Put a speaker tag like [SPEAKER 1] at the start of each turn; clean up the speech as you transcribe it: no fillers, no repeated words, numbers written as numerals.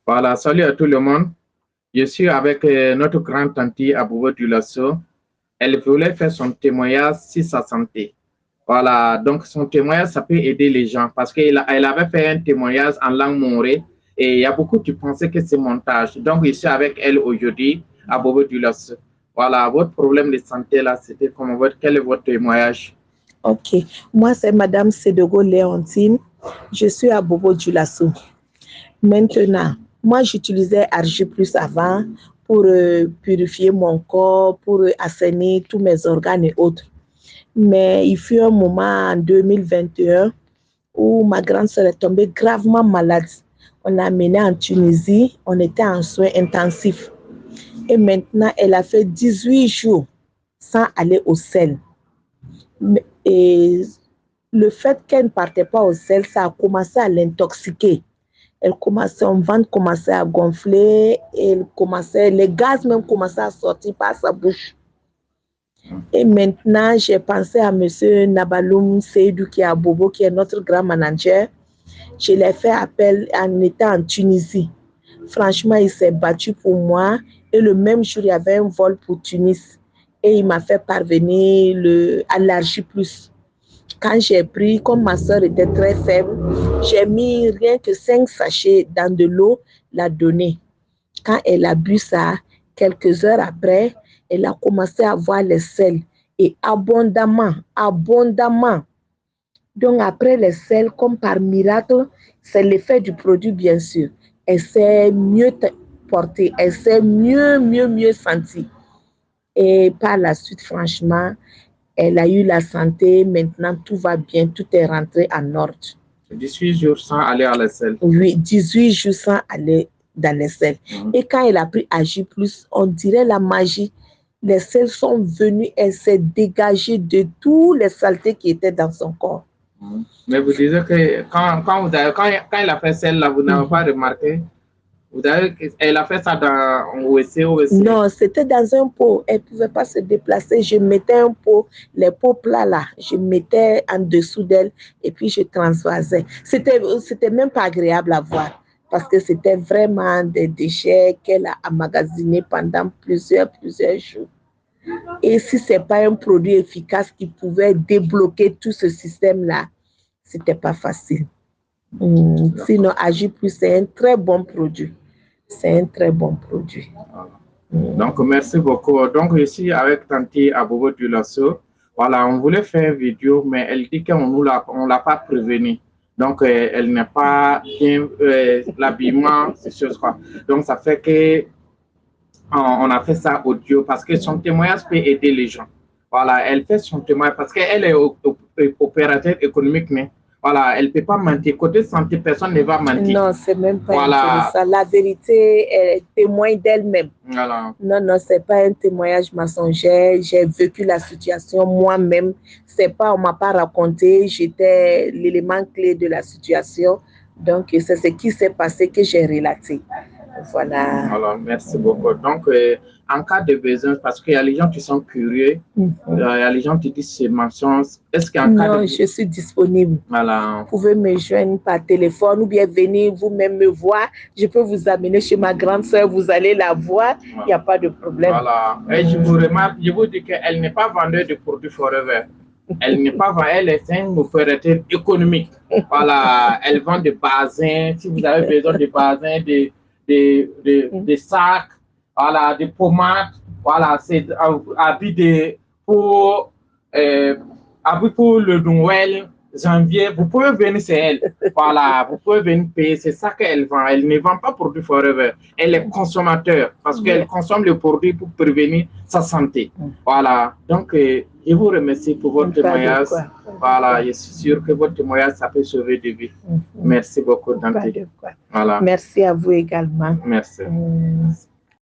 [SPEAKER 1] Voilà, salut à tout le monde. Je suis avec notre grande-tante Abouba Dulasso. Elle voulait faire son témoignage sur sa santé. Voilà, donc son témoignage, ça peut aider les gens parce qu'elle avait fait un témoignage en langue morée et il y a beaucoup qui pensaient que c'est montage. Donc, je suis avec elle aujourd'hui, Abouba Dulasso. Voilà, votre problème de santé là, c'était comment, quel est votre témoignage?
[SPEAKER 2] Ok, moi c'est Madame Sédogo Léontine, je suis à Bobo Dioulasso. Maintenant, moi j'utilisais Argi Plus avant pour purifier mon corps, pour assainir tous mes organes et autres. Mais il fut un moment en 2021 où ma grande sœur est tombée gravement malade. On l'a amenée en Tunisie, on était en soins intensifs. Et maintenant, elle a fait 18 jours sans aller au sel. Et le fait qu'elle ne partait pas au sel, ça a commencé à l'intoxiquer. Son ventre commençait à gonfler, les gaz même commençaient à sortir par sa bouche. Et maintenant, j'ai pensé à M. Nabaloum Seydou qui est à Bobo, qui est notre grand manager. Je l'ai fait appel en étant en Tunisie. Franchement, il s'est battu pour moi. Et le même jour, il y avait un vol pour Tunis. Et il m'a fait parvenir à l'Argi Plus. Quand j'ai pris, comme ma soeur était très faible, j'ai mis rien que 5 sachets dans de l'eau, la donner. Quand elle a bu ça, quelques heures après, elle a commencé à voir les selles et abondamment. Donc après les selles, comme par miracle, c'est l'effet du produit bien sûr. Elle s'est mieux portée, elle s'est mieux sentie. Et par la suite, franchement, elle a eu la santé, maintenant tout va bien, tout est rentré en ordre.
[SPEAKER 1] 18 jours sans aller à la selle.
[SPEAKER 2] Oui, 18 jours sans aller dans les selles. Et quand elle a pris Agi Plus, on dirait la magie. Les selles sont venues, elle s'est dégagée de tous les saletés qui étaient dans son corps.
[SPEAKER 1] Mais vous disiez que quand elle a fait celle-là, vous n'avez pas remarqué? Elle a fait ça dans OEC.
[SPEAKER 2] Non, c'était dans un pot. Elle ne pouvait pas se déplacer. Je mettais un pot, les pots plats là, je mettais en dessous d'elle et puis je transvasais. C'était même pas agréable à voir parce que c'était vraiment des déchets qu'elle a emmagasinés pendant plusieurs jours. Et si ce n'est pas un produit efficace qui pouvait débloquer tout ce système-là, ce n'était pas facile. Sinon, Agi Plus, c'est un très bon produit. C'est un très bon produit.
[SPEAKER 1] Donc, merci beaucoup. Donc, ici, avec Tanti Abouba Dulasso, voilà, on voulait faire une vidéo, mais elle dit qu'on ne l'a pas prévenue. Donc, elle n'est pas bien, l'habillement, ces choses quoi. Donc, ça fait que on a fait ça audio parce que son témoignage peut aider les gens. Voilà, elle fait son témoignage parce qu'elle est opérateur économique, mais voilà, elle ne peut pas mentir. Côté santé, personne ne va mentir.
[SPEAKER 2] Non, c'est même pas intéressant. La vérité, elle témoigne d'elle-même.
[SPEAKER 1] Voilà.
[SPEAKER 2] Non, c'est pas un témoignage mensonger. J'ai vécu la situation moi-même. On m'a pas raconté. J'étais l'élément clé de la situation. Donc, c'est ce qui s'est passé que j'ai relaté. Voilà.
[SPEAKER 1] Alors, merci beaucoup. Donc, en cas de besoin, parce qu'il y a les gens qui sont curieux, il y a les gens qui disent ces mensonges. Est-ce qu'en cas de...
[SPEAKER 2] je suis disponible.
[SPEAKER 1] Voilà.
[SPEAKER 2] Vous pouvez me joindre par téléphone ou bien venir vous-même me voir. Je peux vous amener chez ma grande sœur, vous allez la voir. Il n'y a pas de problème.
[SPEAKER 1] Voilà. Et je vous remarque, je vous dis qu'elle n'est pas vendeuse de produits Forever. Elle n'est pas vendeuse, elle est une opérateur économique. Voilà. Elle vend des basins. Si vous avez besoin de basins, des sacs, voilà, des pommades, voilà, c'est habit pour le Noël, janvier, vous pouvez venir, c'est elle. Voilà, vous pouvez venir payer, c'est ça qu'elle vend. Elle ne vend pas produit Forever. Elle est consommateur parce qu'elle consomme le produit pour prévenir sa santé. Voilà, donc je vous remercie pour votre témoignage. Voilà, je suis sûr que votre témoignage, ça peut sauver des vies. Merci beaucoup, Dante.
[SPEAKER 2] Voilà. Merci à vous également.
[SPEAKER 1] Merci.